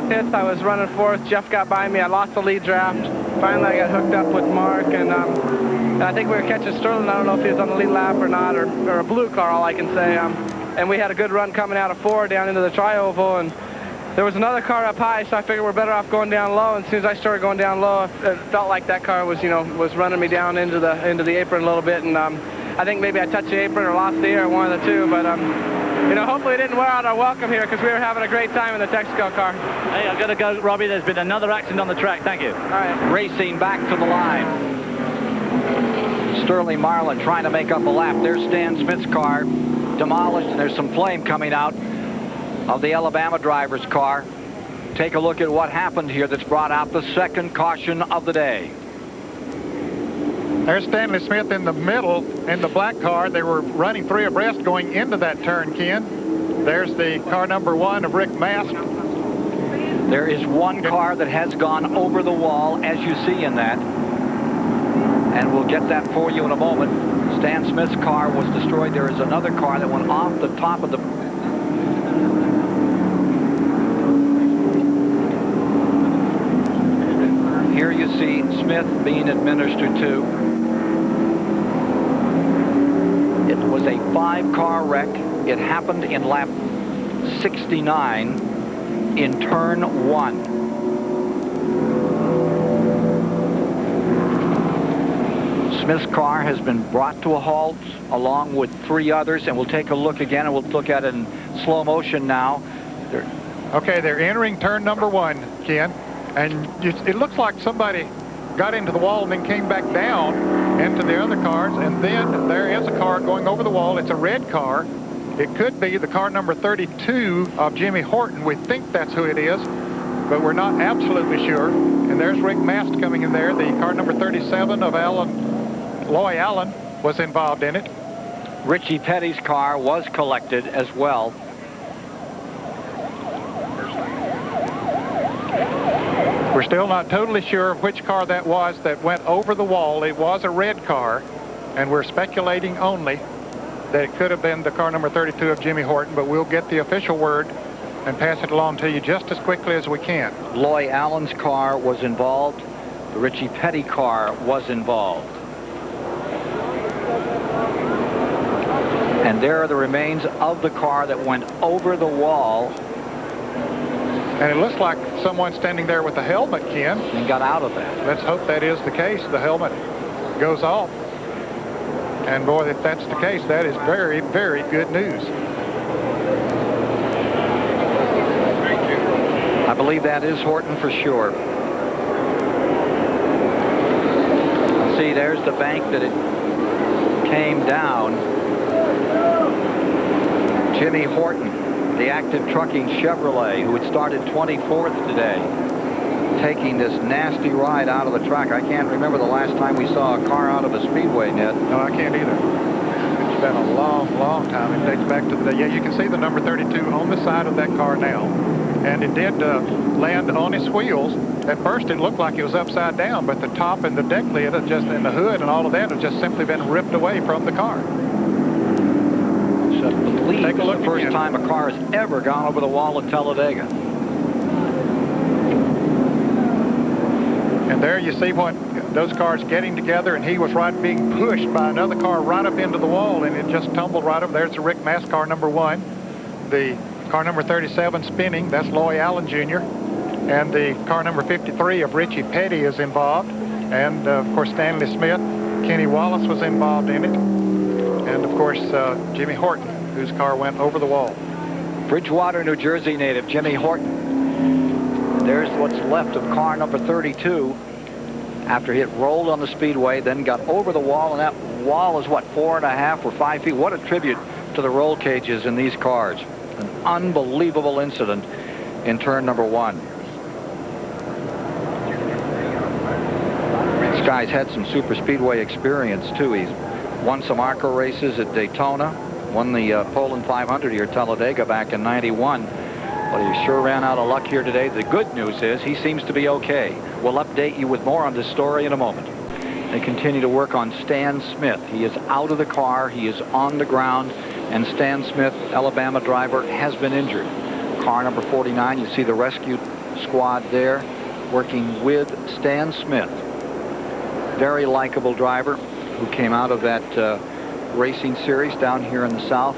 Fifth, I was running fourth. Jeff got by me. I lost the lead draft. Finally, I got hooked up with Mark, and I think we were catching Sterling. I don't know if he was on the lead lap or not, or a blue car, all I can say. And we had a good run coming out of 4 down into the tri-oval, and there was another car up high, so I figured we're better off going down low. And as soon as I started going down low, it felt like that car was, was running me down into the apron a little bit, and I think maybe I touched the apron or lost the air, one of the two, but hopefully it didn't wear out our welcome here because we were having a great time in the Texaco car. Hey, I've got to go, Robbie. There's been another accident on the track. Thank you. All right. Racing back to the line. Sterling Marlin trying to make up a lap. There's Stan Smith's car demolished, and there's some flame coming out of the Alabama driver's car. Take a look at what happened here that's brought out the second caution of the day. There's Stanley Smith in the middle in the black car. They were running 3 abreast going into that turn, Ken. There's the car number 1 of Rick Mast. There is one car that has gone over the wall, as you see in that. And we'll get that for you in a moment. Stan Smith's car was destroyed. There is another car that went off the top of the... Here you see Smith being administered to. It was a 5-car wreck. It happened in lap 69 in turn 1. Smith's car has been brought to a halt along with 3 others, and we'll take a look again, and we'll look at it in slow motion now. Okay, they're entering turn number 1, Ken, and it looks like somebody got into the wall and then came back down into the other cars, and then there is a car going over the wall. It's a red car. It could be the car number 32 of Jimmy Horton. We think that's who it is, but we're not absolutely sure. And there's Rick Mast coming in there. The car number 37 of Loy Allen was involved in it. Richie Petty's car was collected as well. We're still not totally sure which car that was that went over the wall. It was a red car, and we're speculating only that it could have been the car number 32 of Jimmy Horton, but we'll get the official word and pass it along to you just as quickly as we can. Loy Allen's car was involved. The Richie Petty car was involved. And there are the remains of the car that went over the wall. And it looks like someone standing there with a helmet, Ken. And got out of that. Let's hope that is the case. The helmet goes off. And boy, if that's the case, that is very, very good news. I believe that is Horton for sure. See, there's the bank that it came down. Jimmy Horton, the Active Trucking Chevrolet, who had started 24th today, taking this nasty ride out of the track. I can't remember the last time we saw a car out of a speedway, Ned. No, I can't either. It's been a long, long time. It dates back to the day. Yeah, you can see the number 32 on the side of that car now. And it did land on its wheels. At first, it looked like it was upside down, but the top and the deck lid, just in the hood and all of that, has just simply been ripped away from the car. I believe Take a look the first again. time a car has ever gone over the wall at Talladega. And there you see what those cars getting together, and he was being pushed by another car right up into the wall, and it just tumbled right up. There's the Rick Mast car number 1. The car number 37 spinning, that's Loy Allen Jr. And the car number 53 of Richie Petty is involved. And of course, Stanley Smith, Kenny Wallace was involved in it. And of course, Jimmy Horton, whose car went over the wall. Bridgewater, New Jersey native Jimmy Horton. There's what's left of car number 32 after it rolled on the speedway, then got over the wall, and that wall is what, 4.5 or 5 feet. What a tribute to the roll cages in these cars. An unbelievable incident in turn number 1. This guy's had some super speedway experience too. He's won some ARCA races at Daytona, won the Poland 500 here at Talladega back in '91. But he sure ran out of luck here today. The good news is he seems to be okay. We'll update you with more on this story in a moment. They continue to work on Stan Smith. He is out of the car. He is on the ground. And Stan Smith, Alabama driver, has been injured. Car number 49, you see the rescue squad there, working with Stan Smith. Very likable driver who came out of that racing series down here in the South.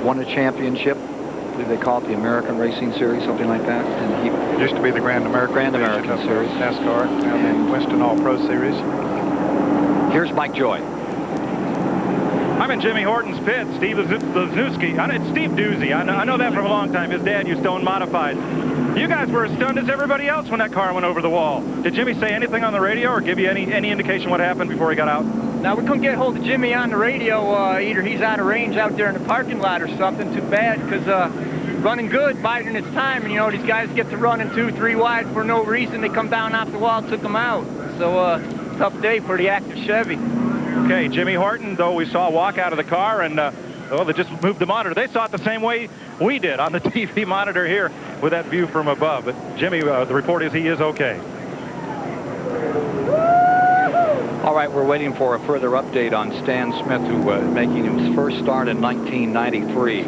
Won a championship. I believe they call it the American Racing Series, something like that. And he used to be the Grand American Series. NASCAR, and the Winston All-Pro Series. Here's Mike Joy. I'm in Jimmy Horton's pit. Steve Lesnewski. It's Steve Doozy. I know that from a long time. His dad used to own Modified. You guys were as stunned as everybody else when that car went over the wall. Did Jimmy say anything on the radio or give you any indication what happened before he got out? Now, we couldn't get hold of Jimmy on the radio. Either he's out of range out there in the parking lot or something. Too bad, because running good, biding its time. And, you know, these guys get to running 2-3 wide for no reason. They come down off the wall, took them out. So, tough day for the active Chevy. Okay, Jimmy Horton, though we saw walk out of the car and, they just moved the monitor. They saw it the same way we did on the TV monitor here with that view from above. But Jimmy, the report is he is okay. All right, we're waiting for a further update on Stan Smith, who was making his first start in 1993.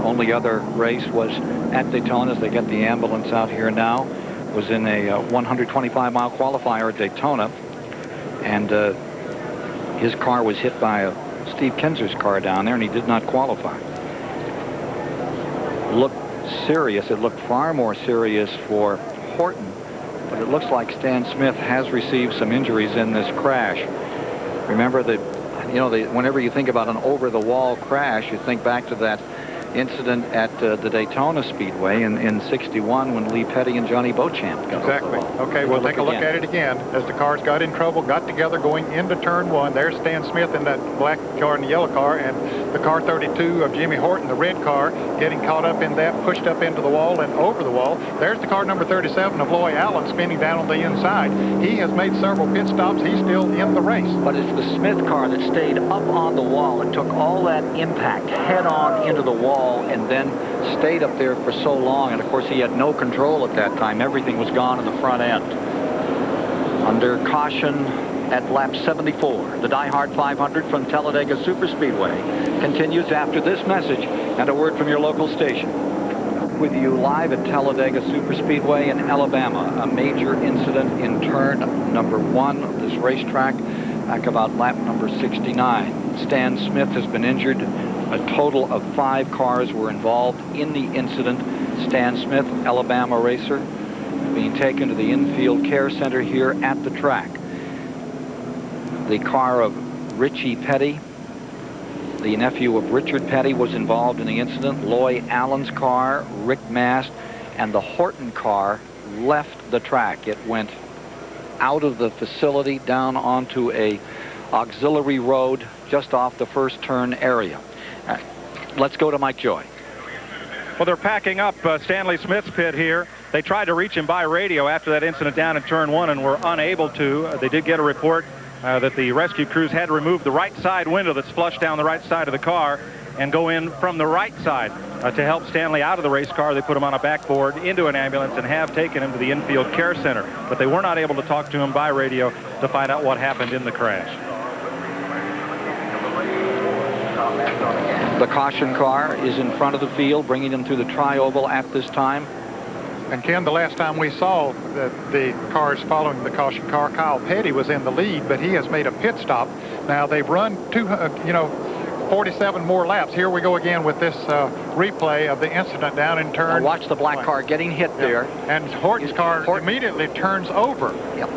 Only other race was at Daytona, as they get the ambulance out here now. Was in a 125-mile qualifier at Daytona, and his car was hit by Steve Kinser's car down there, and he did not qualify. Looked serious. It looked far more serious for Horton, but it looks like Stan Smith has received some injuries in this crash. Remember that, you know, whenever you think about an over-the-wall crash, you think back to that incident at the Daytona Speedway in '61 when Lee Petty and Johnny Beauchamp got exactly. Okay, we'll take a look at it again. As the cars got in trouble, got together going into turn one, there's Stan Smith in that black car and the yellow car, and the car 32 of Jimmy Horton, the red car, getting caught up in that, pushed up into the wall and over the wall. There's the car number 37 of Loy Allen spinning down on the inside. He has made several pit stops. He's still in the race. But it's the Smith car that stayed up on the wall and took all that impact head on into the wall and then stayed up there for so long. And of course, he had no control at that time. Everything was gone in the front end. Under caution at lap 74, the diehard 500 from Talladega Superspeedway continues after this message and a word from your local station. With you live at Talladega Superspeedway in Alabama, a major incident in turn number 1 of this racetrack, back about lap number 69. Stan Smith has been injured. A total of 5 cars were involved in the incident. Stan Smith, Alabama racer, being taken to the infield care center here at the track. The car of Richie Petty, the nephew of Richard Petty, was involved in the incident. Loy Allen's car, Rick Mast, and the Horton car left the track. It went out of the facility down onto a auxiliary road just off the first turn area. Let's go to Mike Joy. Well, they're packing up Stanley Smith's pit here. They tried to reach him by radio after that incident down in turn 1 and were unable to. They did get a report that the rescue crews had to remove the right side window that's flushed down the right side of the car and go in from the right side to help Stanley out of the race car. They put him on a backboard into an ambulance and have taken him to the infield care center. But they were not able to talk to him by radio to find out what happened in the crash. The caution car is in front of the field, bringing them through the tri-oval at this time. And Ken, the last time we saw the cars following the caution car, Kyle Petty was in the lead, but he has made a pit stop. Now they've run 47 more laps. Here we go again with this replay of the incident down in turn. Now watch the black car getting hit there. And Horton's car immediately turns over. Yep.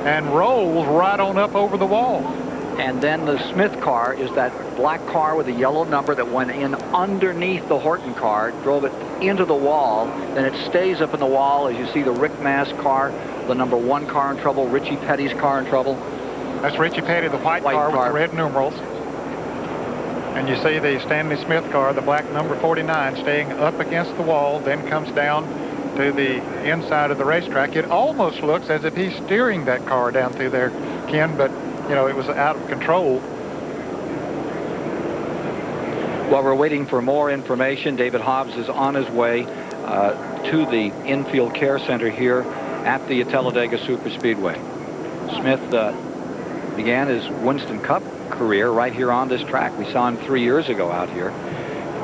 And rolls right on up over the wall. And then the Smith car is that black car with a yellow number that went in underneath the Horton car, drove it into the wall, then it stays up in the wall as you see the Rick Mast car, the number 1 car in trouble, Richie Petty's car in trouble. That's Richie Petty, the white car with the red numerals. And you see the Stanley Smith car, the black number 49, staying up against the wall, then comes down to the inside of the racetrack. It almost looks as if he's steering that car down through there, Ken, but you know, it was out of control. While we're waiting for more information, David Hobbs is on his way to the infield care center here at the Talladega Superspeedway. Smith began his Winston Cup career right here on this track. We saw him 3 years ago out here.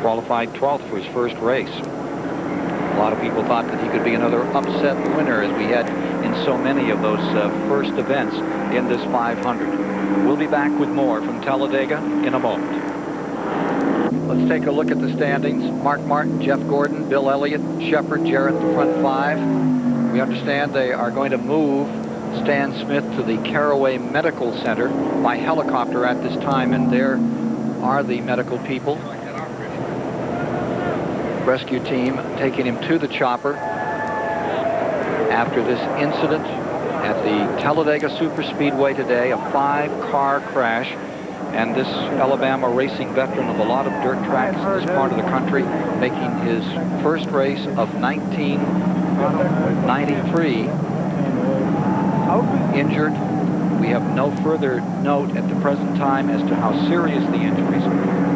Qualified 12th for his first race. A lot of people thought that he could be another upset winner, as we had in so many of those first events in this 500. We'll be back with more from Talladega in a moment. Let's take a look at the standings. Mark Martin, Jeff Gordon, Bill Elliott, Shepard, Jarrett, the front five. We understand they are going to move Stan Smith to the Caraway Medical Center by helicopter at this time, and there are the medical people. Rescue team taking him to the chopper after this incident at the Talladega Superspeedway today, a 5-car crash. And this Alabama racing veteran of a lot of dirt tracks in this part of the country, making his first race of 1993, injured. We have no further note at the present time as to how serious the injuries,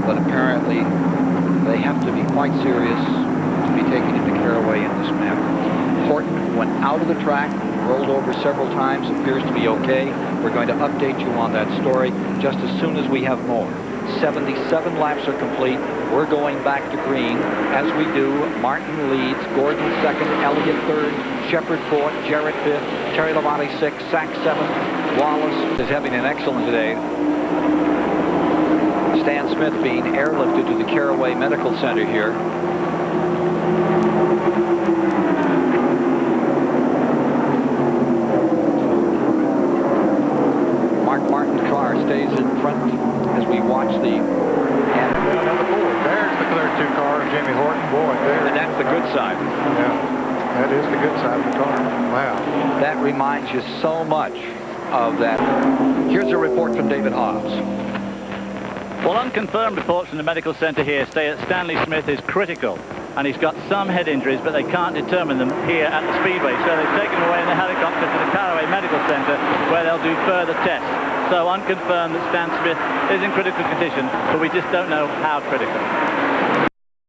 but apparently they have to be quite serious to be taken into Caraway in this manner. Horton went out of the track, rolled over several times, appears to be okay. We're going to update you on that story just as soon as we have more. 77 laps are complete. We're going back to green. As we do, Martin leads, Gordon second, Elliott third, Shepard fourth, Jarrett fifth, Terry Labonte sixth, Sack seventh. Wallace is having an excellent day. Stan Smith being airlifted to the Caraway Medical Center here. Stays in front as we watch the another board. There's the clear 2 car of Jimmy Horton. Boy, there. And that's the good side. Yeah, that is the good side of the car. Wow. That reminds you so much of that. Here's a report from David Hobbs. Well, unconfirmed reports from the medical center here say that Stanley Smith is critical, and he's got some head injuries, but they can't determine them here at the Speedway. So they've taken him away in the helicopter to the Caraway Medical Center, where they'll do further tests. So unconfirmed that Stan Smith is in critical condition, but we just don't know how critical.